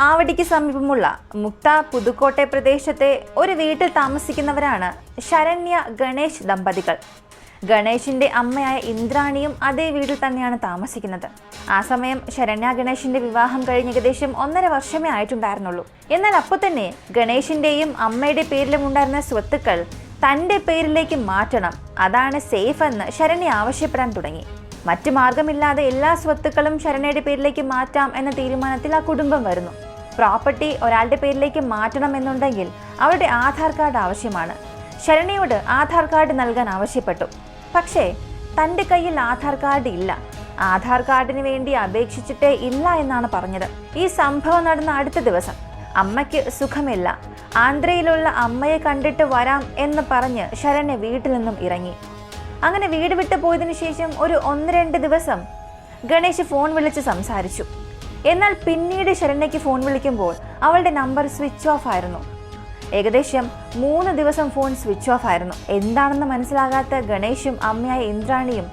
ആവടിക്ക് സമീപമുള്ള മുക്ത പുതുക്കോട്ടെ പ്രദേശത്തെ ഒരു വീട്ടിൽ താമസിക്കുന്നവരാണ് ശരണ്യ ഗണേശ് ദമ്പതികൾ. ഗണേശിന്റെ അമ്മയായ ഇന്ദ്രാണിയും അതേ വീട്ടിൽ തന്നെയാണ് താമസിക്കുന്നത്. ആ സമയം ശരണ്യ ഗണേശിന്റെ വിവാഹം കഴിഞ്ഞ് ഏകദേശം 1.5 വർഷമേ ആയിട്ടുണ്ടായിരുന്നുള്ളൂ. എന്നാൽ അപ്പോൾ തന്നെ ഗണേശിന്റെയും അമ്മയുടെ പേരിലും ഉണ്ടായിരുന്ന സ്വത്തുക്കൾ തൻ്റെ പേരിലേക്ക് മാറ്റണം, അതാണ് സേഫ് എന്ന് ശരണ്യ ആവശ്യപ്പെടാൻ തുടങ്ങി. മറ്റു മാർഗമില്ലാതെ എല്ലാ സ്വത്തുക്കളും ശരണ്യയുടെ പേരിലേക്ക് മാറ്റാം എന്ന തീരുമാനത്തിൽ ആ കുടുംബം വരുന്നു. പ്രോപ്പർട്ടി ഒരാളുടെ പേരിലേക്ക് മാറ്റണം എന്നുണ്ടെങ്കിൽ അവരുടെ ആധാർ കാർഡ് ആവശ്യമാണ്. ശരണ്യയോട് ആധാർ കാർഡ് നൽകാൻ ആവശ്യപ്പെട്ടു. പക്ഷേ തൻ്റെ കയ്യിൽ ആധാർ കാർഡ് ഇല്ല. ആധാർ കാർഡിന് വേണ്ടി അപേക്ഷിച്ചിട്ടേ ഇല്ല എന്നാണ് പറഞ്ഞത്. ഈ സംഭവം നടന്ന അടുത്ത ദിവസം അമ്മയ്ക്ക് സുഖമില്ല, ആന്ധ്രയിലുള്ള അമ്മയെ കണ്ടിട്ട് വരാം എന്ന് പറഞ്ഞ് ശരണ്യ വീട്ടിൽ നിന്നും ഇറങ്ങി. അങ്ങനെ വീട് വിട്ടു പോയതിനു ശേഷം ഒരു 1-2 ദിവസം ഗണേശ് ഫോൺ വിളിച്ച് സംസാരിച്ചു. എന്നാൽ പിന്നീട് ശരണ്യയ്ക്ക് ഫോൺ വിളിക്കുമ്പോൾ അവളുടെ നമ്പർ സ്വിച്ച് ഓഫ് ആയിരുന്നു. ഏകദേശം 3 ദിവസം ഫോൺ സ്വിച്ച് ഓഫ് ആയിരുന്നു. എന്താണെന്ന് മനസ്സിലാകാത്ത ഗണേശും അമ്മയായ ഇന്ദ്രാണിയും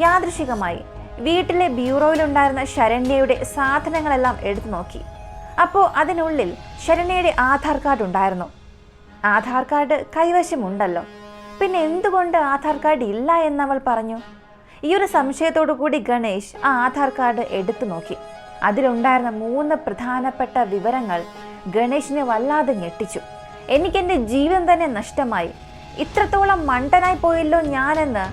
യാദൃശികമായി വീട്ടിലെ ബ്യൂറോയിലുണ്ടായിരുന്ന ശരണ്യയുടെ സാധനങ്ങളെല്ലാം എടുത്തു നോക്കി. അപ്പോൾ അതിനുള്ളിൽ ശരണ്യയുടെ ആധാർ കാർഡ് ഉണ്ടായിരുന്നു. ആധാർ കാർഡ് കൈവശമുണ്ടല്ലോ, പിന്നെ എന്തുകൊണ്ട് ആധാർ കാർഡ് ഇല്ല എന്നവൾ പറഞ്ഞു. ഈ ഒരു സംശയത്തോടു കൂടി ഗണേശ് ആ ആധാർ കാർഡ് എടുത്തു നോക്കി. അതിലുണ്ടായിരുന്ന 3 പ്രധാനപ്പെട്ട വിവരങ്ങൾ ഗണേശിനെ വല്ലാതെ ഞെട്ടിച്ചു. എനിക്കെൻ്റെ ജീവൻ തന്നെ നഷ്ടമായി, ഇത്രത്തോളം മണ്ടനായി പോയല്ലോ ഞാനെന്ന്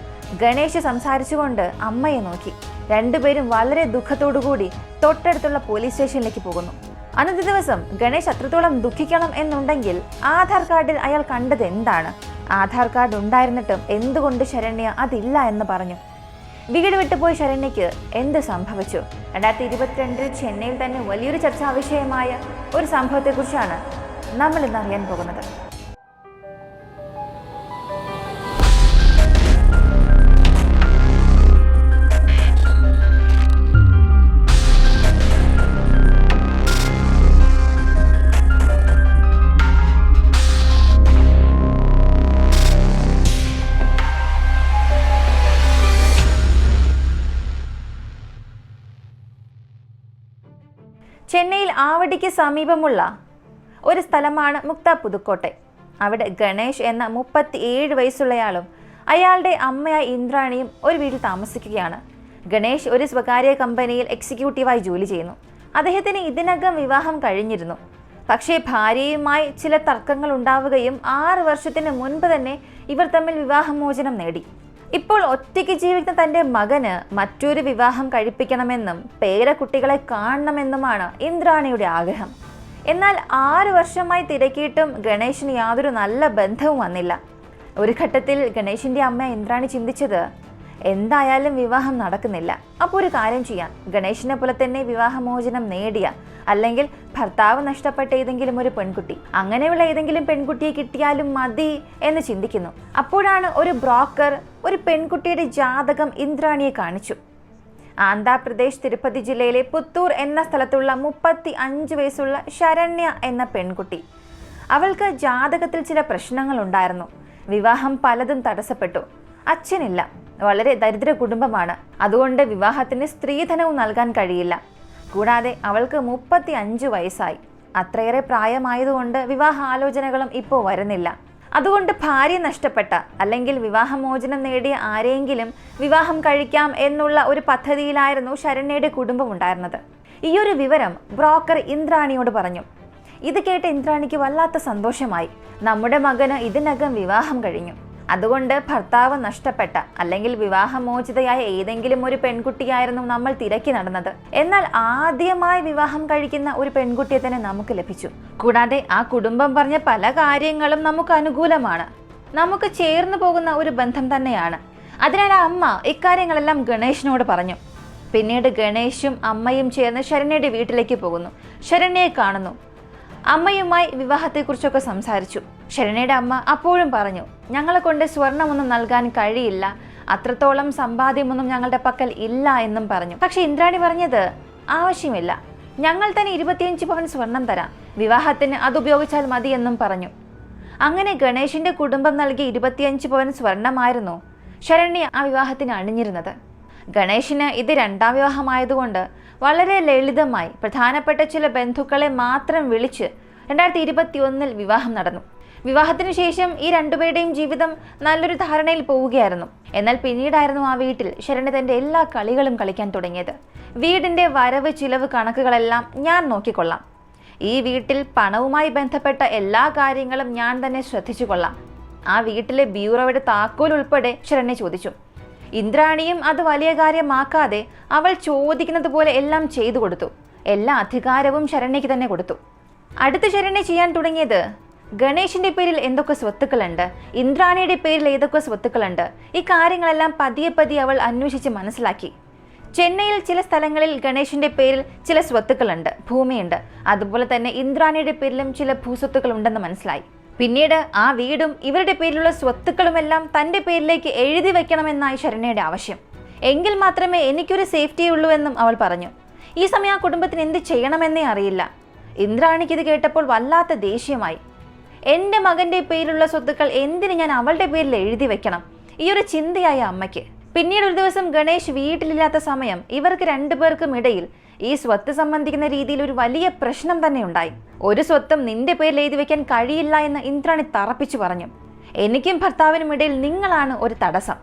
ഗണേശ് സംസാരിച്ചുകൊണ്ട് അമ്മയെ നോക്കി. രണ്ടുപേരും വളരെ ദുഃഖത്തോടു കൂടി തൊട്ടടുത്തുള്ള പോലീസ് സ്റ്റേഷനിലേക്ക് പോകുന്നു. അന്നത്തെ ദിവസം ഗണേശ് അത്രത്തോളം ദുഃഖിക്കണം എന്നുണ്ടെങ്കിൽ ആധാർ കാർഡിൽ അയാൾ കണ്ടത് എന്താണ്? ആധാർ കാർഡ് ഉണ്ടായിരുന്നിട്ടും എന്തുകൊണ്ട് ശരണ്യ അതില്ല എന്ന് പറഞ്ഞു? വീട് വിട്ടുപോയ ശരണ്യയ്ക്ക് എന്ത് സംഭവിച്ചു? 2022 ചെന്നൈയിൽ തന്നെ വലിയൊരു ചർച്ചാ വിഷയമായ ഒരു സംഭവത്തെക്കുറിച്ചാണ് നമ്മൾ ഇന്ന് അറിയാൻ പോകുന്നത്. ചെന്നൈയിൽ ആവടിക്ക് സമീപമുള്ള ഒരു സ്ഥലമാണ് മുക്ത പുതുക്കോട്ടെ. അവിടെ ഗണേശ് എന്ന 37 വയസ്സുള്ളയാളും അയാളുടെ അമ്മയായ ഇന്ദ്രാണിയും ഒരു വീട്ടിൽ താമസിക്കുകയാണ്. ഗണേശ് ഒരു സ്വകാര്യ കമ്പനിയിൽ എക്സിക്യൂട്ടീവായി ജോലി ചെയ്യുന്നു. അദ്ദേഹത്തിന് ഇതിനകം വിവാഹം കഴിഞ്ഞിരുന്നു. പക്ഷേ ഭാര്യയുമായി ചില തർക്കങ്ങൾ ഉണ്ടാവുകയും 6 വർഷത്തിന് മുൻപ് തന്നെ ഇവർ തമ്മിൽ വിവാഹമോചനം നേടി. ഇപ്പോൾ ഒറ്റയ്ക്ക് ജീവിക്കുന്ന തൻ്റെ മകന് മറ്റൊരു വിവാഹം കഴിപ്പിക്കണമെന്നും പേരക്കുട്ടികളെ കാണണമെന്നുമാണ് ഇന്ദ്രാണിയുടെ ആഗ്രഹം. എന്നാൽ 6 വർഷമായി തിരക്കിയിട്ടും ഗണേശിന് യാതൊരു നല്ല ബന്ധവും വന്നില്ല. ഒരു ഘട്ടത്തിൽ ഗണേശിൻ്റെ അമ്മ ഇന്ദ്രാണി ചിന്തിച്ചത്, എന്തായാലും വിവാഹം നടക്കുന്നില്ല, അപ്പോൾ ഒരു കാര്യം ചെയ്യാം, ഗണേശിനെ പോലെ തന്നെ വിവാഹമോചനം നേടിയ അല്ലെങ്കിൽ ഭർത്താവ് നഷ്ടപ്പെട്ട ഏതെങ്കിലും ഒരു പെൺകുട്ടി, അങ്ങനെയുള്ള ഏതെങ്കിലും പെൺകുട്ടിയെ കിട്ടിയാലും മതി എന്ന് ചിന്തിക്കുന്നു. അപ്പോഴാണ് ഒരു ബ്രോക്കർ ഒരു പെൺകുട്ടിയുടെ ജാതകം ഇന്ദ്രാണിയെ കാണിച്ചു. ആന്ധ്രാപ്രദേശ് തിരുപ്പതി ജില്ലയിലെ പുത്തൂർ എന്ന സ്ഥലത്തുള്ള 35 വയസ്സുള്ള ശരണ്യ എന്ന പെൺകുട്ടി. അവൾക്ക് ജാതകത്തിൽ ചില പ്രശ്നങ്ങൾ ഉണ്ടായിരുന്നു. വിവാഹം പലതും തടസ്സപ്പെട്ടു. അച്ഛനില്ല, വളരെ ദരിദ്ര കുടുംബമാണ്. അതുകൊണ്ട് വിവാഹത്തിന് സ്ത്രീധനവും നൽകാൻ കഴിയില്ല. കൂടാതെ അവൾക്ക് 35 വയസ്സായി. അത്രയേറെ പ്രായമായതുകൊണ്ട് വിവാഹാലോചനകളും ഇപ്പോൾ വരുന്നില്ല. അതുകൊണ്ട് ഭാര്യ നഷ്ടപ്പെട്ട അല്ലെങ്കിൽ വിവാഹമോചനം നേടിയ ആരെയെങ്കിലും വിവാഹം കഴിക്കാം എന്നുള്ള ഒരു പദ്ധതിയിലായിരുന്നു ശരണ്യയുടെ കുടുംബം ഉണ്ടായിരുന്നത്. ഈ ഒരു വിവരം ബ്രോക്കർ ഇന്ദ്രാണിയോട് പറഞ്ഞു. ഇത് കേട്ട് ഇന്ദ്രാണിക്ക് വല്ലാത്ത സന്തോഷമായി. നമ്മുടെ മകന് ഇതിനകം വിവാഹം കഴിഞ്ഞു. അതുകൊണ്ട് ഭർത്താവ് നഷ്ടപ്പെട്ട അല്ലെങ്കിൽ വിവാഹമോചിതയായ ഏതെങ്കിലും ഒരു പെൺകുട്ടിയായിരുന്നു നമ്മൾ തിരക്കി നടന്നത്. എന്നാൽ ആദ്യമായി വിവാഹം കഴിക്കുന്ന ഒരു പെൺകുട്ടിയെ തന്നെ നമുക്ക് ലഭിച്ചു. കൂടാതെ ആ കുടുംബം പറഞ്ഞ പല കാര്യങ്ങളും നമുക്ക് അനുകൂലമാണ്, നമുക്ക് ചേർന്ന് പോകുന്ന ഒരു ബന്ധം തന്നെയാണ്. അതിനാൽ ആ അമ്മ ഇക്കാര്യങ്ങളെല്ലാം ഗണേശിനോട് പറഞ്ഞു. പിന്നീട് ഗണേശും അമ്മയും ചേർന്ന് ശരണ്യയുടെ വീട്ടിലേക്ക് പോകുന്നു. ശരണ്യയെ കാണുന്നു. അമ്മയുമായി വിവാഹത്തെക്കുറിച്ചൊക്കെ സംസാരിച്ചു. ശരണ്യയുടെ അമ്മ അപ്പോഴും പറഞ്ഞു, ഞങ്ങളെ കൊണ്ട് സ്വർണമൊന്നും നൽകാൻ കഴിയില്ല, അത്രത്തോളം സമ്പാദ്യമൊന്നും ഞങ്ങളുടെ പക്കൽ ഇല്ല എന്നും പറഞ്ഞു. പക്ഷെ ഇന്ദ്രാണി പറഞ്ഞത്, ആവശ്യമില്ല, ഞങ്ങൾ തന്നെ 25 പവൻ സ്വർണം തരാം, വിവാഹത്തിന് അതുപയോഗിച്ചാൽ മതി എന്നും പറഞ്ഞു. അങ്ങനെ ഗണേശിന്റെ കുടുംബം നൽകിയ 25 പവൻ സ്വർണമായിരുന്നു ശരണ്യ ആ വിവാഹത്തിന് അണിഞ്ഞിരുന്നത്. ഗണേശിന് ഇത് 2ാം വിവാഹമായതുകൊണ്ട് വളരെ ലളിതമായി പ്രധാനപ്പെട്ട ചില ബന്ധുക്കളെ മാത്രം വിളിച്ച് 2021 വിവാഹം നടന്നു. വിവാഹത്തിനു ശേഷം ഈ രണ്ടുപേരുടെയും ജീവിതം നല്ലൊരു ധാരണയിൽ പോവുകയായിരുന്നു. എന്നാൽ പിന്നീടായിരുന്നു ആ വീട്ടിൽ ശരണ്യ തന്റെ എല്ലാ കളികളും കളിക്കാൻ തുടങ്ങിയത്. വീടിന്റെ വരവ് ചിലവ് കണക്കുകളെല്ലാം ഞാൻ നോക്കിക്കൊള്ളാം. ഈ വീട്ടിൽ പണവുമായി ബന്ധപ്പെട്ട എല്ലാ കാര്യങ്ങളും ഞാൻ തന്നെ ശ്രദ്ധിച്ചു കൊള്ളാം. ആ വീട്ടിലെ ബ്യൂറോയുടെ താക്കോൽ ഉൾപ്പെടെ ശരണ്യ ചോദിച്ചു. ഇന്ദ്രാണിയും അത് വലിയ കാര്യമാക്കാതെ അവൾ ചോദിക്കുന്നത് പോലെ എല്ലാം ചെയ്തു കൊടുത്തു. എല്ലാ അധികാരവും ശരണ്യയ്ക്ക് തന്നെ കൊടുത്തു. അടുത്ത ശരണ്യ ചെയ്യാൻ തുടങ്ങിയത്, ഗണേഷിന്റെ പേരിൽ എന്തൊക്കെ സ്വത്തുക്കളുണ്ട്, ഇന്ദ്രാണിയുടെ പേരിൽ ഏതൊക്കെ സ്വത്തുക്കളുണ്ട്, ഈ കാര്യങ്ങളെല്ലാം പതിയെ പതിയെ അവൾ അന്വേഷിച്ച് മനസ്സിലാക്കി. ചെന്നൈയിൽ ചില സ്ഥലങ്ങളിൽ ഗണേഷിന്റെ പേരിൽ ചില സ്വത്തുക്കളുണ്ട്, ഭൂമിയുണ്ട്. അതുപോലെ തന്നെ ഇന്ദ്രാണിയുടെ പേരിലും ചില ഭൂസ്വത്തുക്കൾ ഉണ്ടെന്ന് മനസ്സിലായി. പിന്നീട് ആ വീടും ഇവരുടെ പേരിലുള്ള സ്വത്തുക്കളുമെല്ലാം തന്റെ പേരിലേക്ക് എഴുതി വെക്കണമെന്നായി ശരണ്യയുടെ ആവശ്യം. എങ്കിൽ മാത്രമേ എനിക്കൊരു സേഫ്റ്റി ഉള്ളൂ എന്നും അവൾ പറഞ്ഞു. ഈ സമയം ആ കുടുംബത്തിന് എന്ത് ചെയ്യണമെന്നേ അറിയില്ല. ഇന്ദ്രാണിക്ക് ഇത് കേട്ടപ്പോൾ വല്ലാത്ത ദേഷ്യമായി. എൻ്റെ മകന്റെ പേരിലുള്ള സ്വത്തുക്കൾ എന്തിന് ഞാൻ അവളുടെ പേരിൽ എഴുതി വെക്കണം? ഈ ഒരു ചിന്തയായ അമ്മയ്ക്ക്. പിന്നീട് ഒരു ദിവസം ഗണേഷ് വീട്ടിലില്ലാത്ത സമയം ഇവർക്ക് രണ്ടുപേർക്കും ഇടയിൽ ഈ സ്വത്ത് സംബന്ധിക്കുന്ന രീതിയിൽ ഒരു വലിയ പ്രശ്നം തന്നെ ഉണ്ടായി. ഒരു സ്വത്തും നിന്റെ പേരിൽ എഴുതി വെക്കാൻ കഴിയില്ല എന്ന് ഇന്ദ്രാണി തറപ്പിച്ചു പറഞ്ഞു. എനിക്കും ഭർത്താവിനും ഇടയിൽ നിങ്ങളാണ് ഒരു തടസ്സം.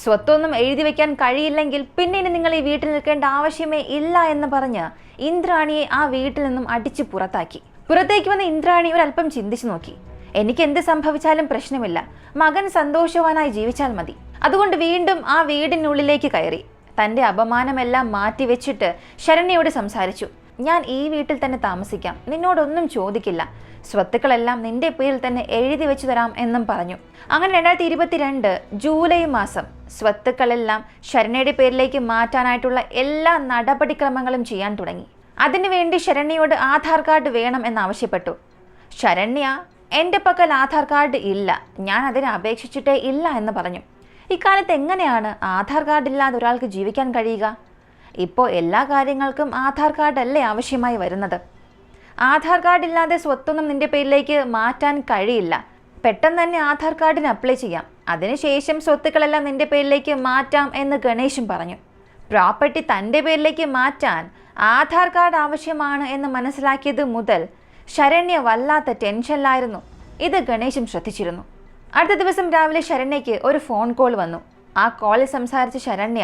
സ്വത്തൊന്നും എഴുതി വെക്കാൻ കഴിയില്ലെങ്കിൽ പിന്നെ ഇനി നിങ്ങൾ ഈ വീട്ടിൽ നിൽക്കേണ്ട ആവശ്യമേ ഇല്ല എന്ന് പറഞ്ഞ് ഇന്ദ്രാണിയെ ആ വീട്ടിൽ നിന്നും അടിച്ചു പുറത്താക്കി. പുറത്തേക്ക് വന്ന ഇന്ദ്രാണി ഒരല്പം ചിന്തിച്ചു നോക്കി. എനിക്ക് എന്ത് സംഭവിച്ചാലും പ്രശ്നമില്ല, മകൻ സന്തോഷവാനായി ജീവിച്ചാൽ മതി. അതുകൊണ്ട് വീണ്ടും ആ വീടിനുള്ളിലേക്ക് കയറി തൻ്റെ അപമാനമെല്ലാം മാറ്റിവെച്ചിട്ട് ശരണ്യയോട് സംസാരിച്ചു. ഞാൻ ഈ വീട്ടിൽ തന്നെ താമസിക്കാം, നിന്നോടൊന്നും ചോദിക്കില്ല, സ്വത്തുക്കളെല്ലാം നിന്റെ പേരിൽ തന്നെ എഴുതി വെച്ചു തരാം എന്നും പറഞ്ഞു. അങ്ങനെ 2022 ജൂലൈ മാസം സ്വത്തുക്കളെല്ലാം ശരണ്യയുടെ പേരിലേക്ക് മാറ്റാനായിട്ടുള്ള എല്ലാ നടപടിക്രമങ്ങളും ചെയ്യാൻ തുടങ്ങി. അതിനുവേണ്ടി ശരണ്യയോട് ആധാർ കാർഡ് വേണം എന്നാവശ്യപ്പെട്ടു. ശരണ്യ, എൻ്റെ പക്കൽ ആധാർ കാർഡ് ഇല്ല, ഞാൻ അതിനെ അപേക്ഷിച്ചിട്ടേ ഇല്ല എന്ന് പറഞ്ഞു. ഇക്കാലത്ത് എങ്ങനെയാണ് ആധാർ കാർഡ് ഇല്ലാതെ ഒരാൾക്ക് ജീവിക്കാൻ കഴിയുക? ഇപ്പോൾ എല്ലാ കാര്യങ്ങൾക്കും ആധാർ കാർഡ് അല്ലേ ആവശ്യമായി വരുന്നത്. ആധാർ കാർഡ് ഇല്ലാതെ സ്വത്തൊന്നും നിന്റെ പേരിലേക്ക് മാറ്റാൻ കഴിയില്ല. പെട്ടെന്ന് തന്നെ ആധാർ കാർഡിന് അപ്ലൈ ചെയ്യാം, അതിനുശേഷം സ്വത്തുക്കളെല്ലാം നിന്റെ പേരിലേക്ക് മാറ്റാം എന്ന് ഗണേശും പറഞ്ഞു. പ്രോപ്പർട്ടി തൻ്റെ പേരിലേക്ക് മാറ്റാൻ ആധാർ കാർഡ് ആവശ്യമാണ് എന്ന് മനസ്സിലാക്കിയത് മുതൽ ശരണ്യ വല്ലാത്ത ടെൻഷനിലായിരുന്നു. ഇത് ഗണേശും ശ്രദ്ധിച്ചിരുന്നു. അടുത്ത ദിവസം രാവിലെ ശരണ്യയ്ക്ക് ഒരു ഫോൺ കോൾ വന്നു. ആ കോളിൽ സംസാരിച്ച ശരണ്യ,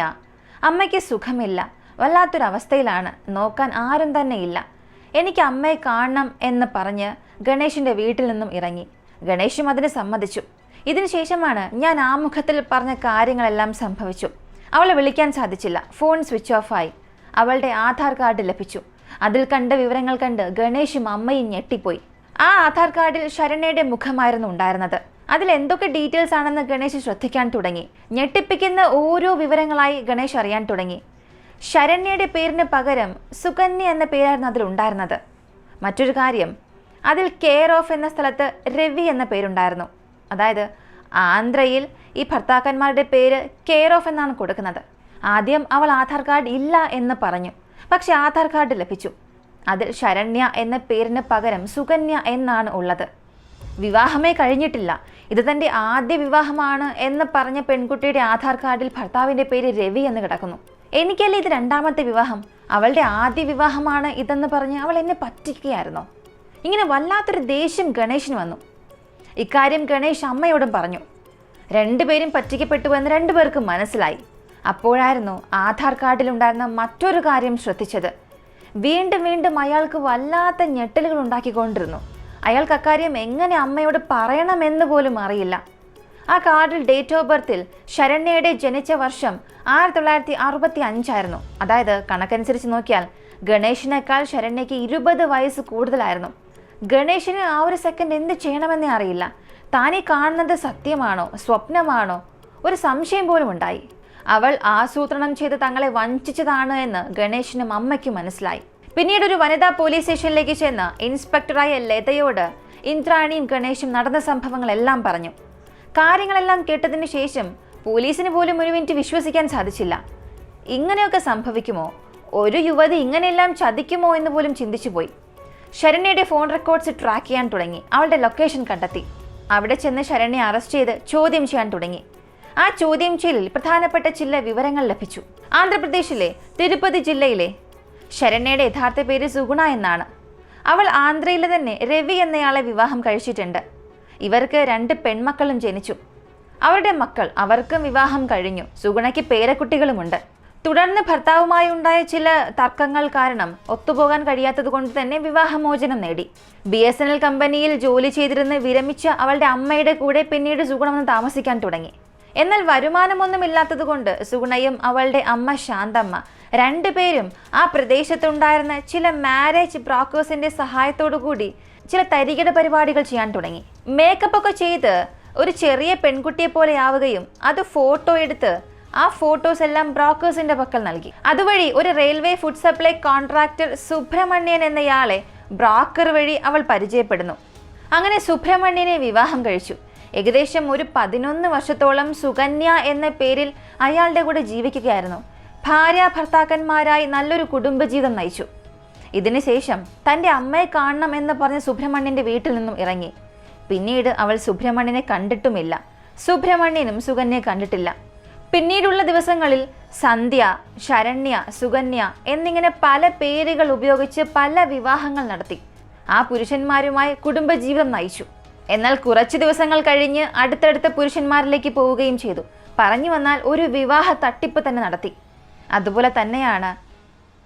അമ്മയ്ക്ക് സുഖമില്ല, വല്ലാത്തൊരവസ്ഥയിലാണ്, നോക്കാൻ ആരും തന്നെ ഇല്ല, എനിക്ക് അമ്മയെ കാണണം എന്ന് പറഞ്ഞ് ഗണേഷിൻ്റെ വീട്ടിൽ നിന്നും ഇറങ്ങി. ഗണേശും അതിന് സമ്മതിച്ചു. ഇതിനു ശേഷമാണ് ഞാൻ ആമുഖത്തിൽ പറഞ്ഞ കാര്യങ്ങളെല്ലാം സംഭവിച്ചു. അവളെ വിളിക്കാൻ സാധിച്ചില്ല, ഫോൺ സ്വിച്ച് ഓഫ് ആയി. അവളുടെ ആധാർ കാർഡ് ലഭിച്ചു. അതിൽ കണ്ട വിവരങ്ങൾ കണ്ട് ഗണേശും അമ്മയും ഞെട്ടിപ്പോയി. ആ ആധാർ കാർഡിൽ ശരണ്യയുടെ മുഖമായിരുന്നു ഉണ്ടായിരുന്നത്. അതിൽ എന്തൊക്കെ ഡീറ്റെയിൽസ് ആണെന്ന് ഗണേശ് ശ്രദ്ധിക്കാൻ തുടങ്ങി. ഞെട്ടിപ്പിക്കുന്ന ഓരോ വിവരങ്ങളായി ഗണേശ് അറിയാൻ തുടങ്ങി. ശരണ്യയുടെ പേരിന് പകരം സുകന്യ എന്ന പേരായിരുന്നു അതിലുണ്ടായിരുന്നത്. മറ്റൊരു കാര്യം, അതിൽ കെയർ ഓഫ് എന്ന സ്ഥലത്ത് രവി എന്ന പേരുണ്ടായിരുന്നു. അതായത് ആന്ധ്രയിൽ ഈ ഭർത്താക്കന്മാരുടെ പേര് കെയർ ഓഫ് എന്നാണ് കൊടുക്കുന്നത്. ആദ്യം അവൾ ആധാർ കാർഡ് ഇല്ല എന്ന് പറഞ്ഞു, പക്ഷെ ആധാർ കാർഡ് ലഭിച്ചു. അതിൽ ശരണ്യ എന്ന പേരിന് പകരം സുകന്യ എന്നാണ് ഉള്ളത്. വിവാഹമേ കഴിഞ്ഞിട്ടില്ല, ഇത് തൻ്റെ ആദ്യ വിവാഹമാണ് എന്ന് പറഞ്ഞ പെൺകുട്ടിയുടെ ആധാർ കാർഡിൽ ഭർത്താവിൻ്റെ പേര് രവി എന്ന് കിടക്കുന്നു. എനിക്കല്ലേ ഇത് രണ്ടാമത്തെ വിവാഹം, അവളുടെ ആദ്യ വിവാഹമാണ് ഇതെന്ന് പറഞ്ഞ് അവൾ എന്നെ പറ്റിക്കുകയായിരുന്നോ? ഇങ്ങനെ വല്ലാത്തൊരു ദേഷ്യം ഗണേഷിന് വന്നു. ഇക്കാര്യം ഗണേഷ് അമ്മയോടും പറഞ്ഞു. രണ്ടുപേരും പറ്റിക്കപ്പെട്ടു എന്ന് രണ്ടുപേർക്കും മനസ്സിലായി. അപ്പോഴായിരുന്നു ആധാർ കാർഡിലുണ്ടായിരുന്ന മറ്റൊരു കാര്യം ശ്രദ്ധിച്ചത്. വീണ്ടും വീണ്ടും അയാൾക്ക് വല്ലാത്ത ഞെട്ടലുകൾ ഉണ്ടാക്കിക്കൊണ്ടിരുന്നു. അയാൾക്ക് അക്കാര്യം എങ്ങനെ അമ്മയോട് പറയണമെന്ന് പോലും അറിയില്ല. ആ കാർഡിൽ ഡേറ്റ് ഓഫ് ബർത്തിൽ ശരണ്യയുടെ ജനിച്ച വർഷം 1965 ആയിരുന്നു. അതായത് കണക്കനുസരിച്ച് നോക്കിയാൽ ഗണേഷിനേക്കാൾ ശരണ്യയ്ക്ക് 20 വയസ്സ് കൂടുതലായിരുന്നു. ഗണേഷിന് ആ ഒരു സെക്കൻഡ് എന്ത് ചെയ്യണമെന്നേ അറിയില്ല. താനീ കാണുന്നത് സത്യമാണോ സ്വപ്നമാണോ? ഒരു സംശയം പോലും ഉണ്ടായി. അവൾ ആസൂത്രണം ചെയ്ത് തങ്ങളെ വഞ്ചിച്ചതാണ് എന്ന് ഗണേഷിനും അമ്മയ്ക്കും മനസ്സിലായി. പിന്നീട് ഒരു വനിതാ പോലീസ് സ്റ്റേഷനിലേക്ക് ചെന്ന് ഇൻസ്പെക്ടറായ ലതയോട് ഇന്ദ്രാണിയും ഗണേഷും നടന്ന സംഭവങ്ങളെല്ലാം പറഞ്ഞു. കാര്യങ്ങളെല്ലാം കേട്ടതിന് ശേഷം പോലീസിന് പോലും ഒരു മിനിറ്റ് വിശ്വസിക്കാൻ സാധിച്ചില്ല. ഇങ്ങനെയൊക്കെ സംഭവിക്കുമോ? ഒരു യുവതി ഇങ്ങനെയെല്ലാം ചതിക്കുമോ എന്ന് പോലും ചിന്തിച്ചുപോയി. ശരണ്യയുടെ ഫോൺ റെക്കോർഡ്സ് ട്രാക്ക് ചെയ്യാൻ തുടങ്ങി. അവളുടെ ലൊക്കേഷൻ കണ്ടെത്തി. അവിടെ ചെന്ന് ശരണ്യെ അറസ്റ്റ് ചെയ്ത് ചോദ്യം ചെയ്യാൻ തുടങ്ങി. ആ ചോദ്യം ചെയ്യലിൽ പ്രധാനപ്പെട്ട ചില വിവരങ്ങൾ ലഭിച്ചു. ആന്ധ്രാപ്രദേശിലെ തിരുപ്പതി ജില്ലയിലെ ശരണ്യയുടെ യഥാർത്ഥ പേര് സുഗുണ എന്നാണ്. അവൾ ആന്ധ്രയിലെ തന്നെ രവി എന്നയാളെ വിവാഹം കഴിച്ചിട്ടുണ്ട്. ഇവർക്ക് 2 പെൺമക്കളും ജനിച്ചു. അവരുടെ മക്കൾ അവർക്കും വിവാഹം കഴിഞ്ഞു. സുഗുണയ്ക്ക് പേരക്കുട്ടികളുമുണ്ട്. തുടർന്ന് ഭർത്താവുമായി ഉണ്ടായ ചില തർക്കങ്ങൾ കാരണം ഒത്തുപോകാൻ കഴിയാത്തത് കൊണ്ട് തന്നെ വിവാഹമോചനം നേടി. BSNL കമ്പനിയിൽ ജോലി ചെയ്തിരുന്ന് വിരമിച്ച അവളുടെ അമ്മയുടെ കൂടെ പിന്നീട് സുഗുണ വന്ന് താമസിക്കാൻ തുടങ്ങി. എന്നാൽ വരുമാനമൊന്നുമില്ലാത്തത് കൊണ്ട് സുഗുണയും അവളുടെ അമ്മ ശാന്തമ്മ 2 പേരും ആ പ്രദേശത്തുണ്ടായിരുന്ന ചില മാരേജ് ബ്രോക്കേഴ്സിന്റെ സഹായത്തോടു കൂടി ചില തരികിട പരിപാടികൾ ചെയ്യാൻ തുടങ്ങി. മേക്കപ്പ് ഒക്കെ ചെയ്ത് ഒരു ചെറിയ പെൺകുട്ടിയെ പോലെ ആവുകയും അത് ഫോട്ടോ എടുത്ത് ആ ഫോട്ടോസ് എല്ലാം ബ്രോക്കേഴ്സിന്റെ പക്കൽ നൽകി. അതുവഴി ഒരു railway food supply contractor Subramanian എന്നയാളെ ബ്രോക്കർ വഴി അവൾ പരിചയപ്പെടുന്നു. അങ്ങനെ സുബ്രഹ്മണ്യനെ വിവാഹം കഴിച്ചു. ഏകദേശം ഒരു 11 വർഷത്തോളം സുകന്യ എന്ന പേരിൽ അയാളുടെ കൂടെ ജീവിക്കുകയായിരുന്നു. ഭാര്യ ഭർത്താക്കന്മാരായി നല്ലൊരു കുടുംബജീവിതം നയിച്ചു. ഇതിനുശേഷം തൻ്റെ അമ്മയെ കാണണം എന്ന് പറഞ്ഞ് സുബ്രഹ്മണ്യന്റെ വീട്ടിൽ നിന്നും ഇറങ്ങി. പിന്നീട് അവൾ സുബ്രഹ്മണ്യനെ കണ്ടിട്ടുമില്ല. സുബ്രഹ്മണ്യനും സുകന്യയെ കണ്ടിട്ടില്ല. പിന്നീടുള്ള ദിവസങ്ങളിൽ സന്ധ്യ, ശരണ്യ, സുകന്യ എന്നിങ്ങനെ പല പേരുകൾ ഉപയോഗിച്ച് പല വിവാഹങ്ങൾ നടത്തി. ആ പുരുഷന്മാരുമായി കുടുംബജീവിതം നയിച്ചു. എന്നാൽ കുറച്ച് ദിവസങ്ങൾ കഴിഞ്ഞ് അടുത്തടുത്ത പുരുഷന്മാരിലേക്ക് പോവുകയും ചെയ്തു. പറഞ്ഞു വന്നാൽ ഒരു വിവാഹ തട്ടിപ്പ് തന്നെ നടത്തി. അതുപോലെ തന്നെയാണ്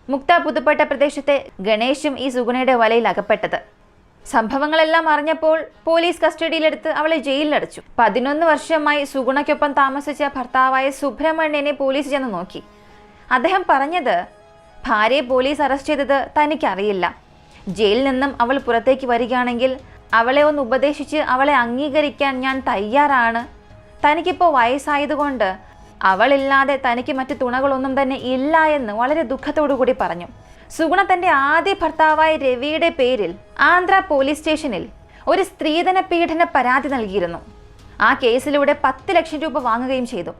മുക്ത പുതുപ്പേട്ട പ്രദേശത്തെ ഗണേശും ഈ സുഗുണയുടെ വലയിൽ അകപ്പെട്ടത്. സംഭവങ്ങളെല്ലാം അറിഞ്ഞപ്പോൾ പോലീസ് കസ്റ്റഡിയിലെടുത്ത് അവളെ ജയിലിലടച്ചു. 11 വർഷമായി സുഗുണയ്ക്കൊപ്പം താമസിച്ച ഭർത്താവായ സുബ്രഹ്മണ്യനെ പോലീസ് ചെന്ന് നോക്കി. അദ്ദേഹം പറഞ്ഞത് ഭാര്യയെ പോലീസ് അറസ്റ്റ് ചെയ്തത് തനിക്കറിയില്ല. ജയിലിൽ നിന്നും അവൾ പുറത്തേക്ക് വരികയാണെങ്കിൽ അവളെ ഒന്ന് ഉപദേശിച്ച് അവളെ അംഗീകരിക്കാൻ ഞാൻ തയ്യാറാണ്. തനിക്കിപ്പോൾ വയസ്സായതുകൊണ്ട് അവളില്ലാതെ തനിക്ക് മറ്റു തുണകളൊന്നും തന്നെ ഇല്ല എന്ന് വളരെ ദുഃഖത്തോടു കൂടി പറഞ്ഞു. സുഗുണ തന്റെ ആദ്യ ഭർത്താവായ രവിയുടെ പേരിൽ ആന്ധ്ര പോലീസ് സ്റ്റേഷനിൽ ഒരു സ്ത്രീധന പീഡന പരാതി നൽകിയിരുന്നു. ആ കേസിലൂടെ 10 ലക്ഷം രൂപ വാങ്ങുകയും ചെയ്തു.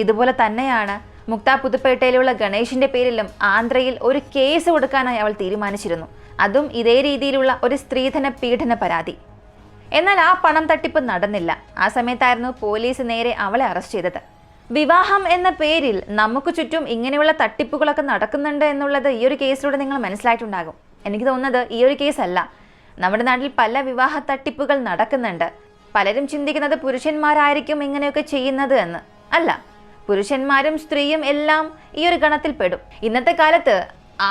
ഇതുപോലെ തന്നെയാണ് മുക്ത പുതുപ്പേട്ടയിലുള്ള ഗണേഷിന്റെ പേരിലും ആന്ധ്രയിൽ ഒരു കേസ് കൊടുക്കാനായി അവൾ തീരുമാനിച്ചിരുന്നു. അതും ഇതേ രീതിയിലുള്ള ഒരു സ്ത്രീധന പീഡന പരാതി. എന്നാൽ ആ പണം തട്ടിപ്പ് നടന്നില്ല. ആ സമയത്തായിരുന്നു പോലീസ് നേരെ അവളെ അറസ്റ്റ് ചെയ്തത്. വിവാഹം എന്ന പേരിൽ നമുക്ക് ചുറ്റും ഇങ്ങനെയുള്ള തട്ടിപ്പുകളൊക്കെ നടക്കുന്നുണ്ട് എന്നുള്ളത് ഈ ഒരു കേസിലൂടെ നിങ്ങൾ മനസ്സിലായിട്ടുണ്ടാകും. എനിക്ക് തോന്നുന്നത് ഈ ഒരു കേസല്ല, നമ്മുടെ നാട്ടിൽ പല വിവാഹ തട്ടിപ്പുകൾ നടക്കുന്നുണ്ട്. പലരും ചിന്തിക്കുന്നത് പുരുഷന്മാരായിരിക്കും ഇങ്ങനെയൊക്കെ ചെയ്യുന്നത് എന്ന്. അല്ല, പുരുഷന്മാരും സ്ത്രീയും എല്ലാം ഈ ഒരു ഗണത്തിൽ പെടും. ഇന്നത്തെ കാലത്ത്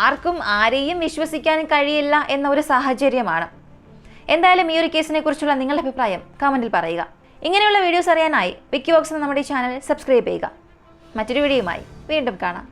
ആർക്കും ആരെയും വിശ്വസിക്കാൻ കഴിയില്ല എന്ന ഒരു സാഹചര്യമാണ്. എന്തായാലും ഈ ഒരു കേസിനെ കുറിച്ചുള്ള നിങ്ങളുടെ അഭിപ്രായം കമന്റിൽ പറയുക. ഇങ്ങനെയുള്ള വീഡിയോസ് അറിയാനായി വിക്കി വോക്സ് എന്ന നമ്മുടെ ചാനൽ സബ്സ്ക്രൈബ് ചെയ്യുക. മറ്റൊരു വീഡിയോയുമായി വീണ്ടും കാണാം.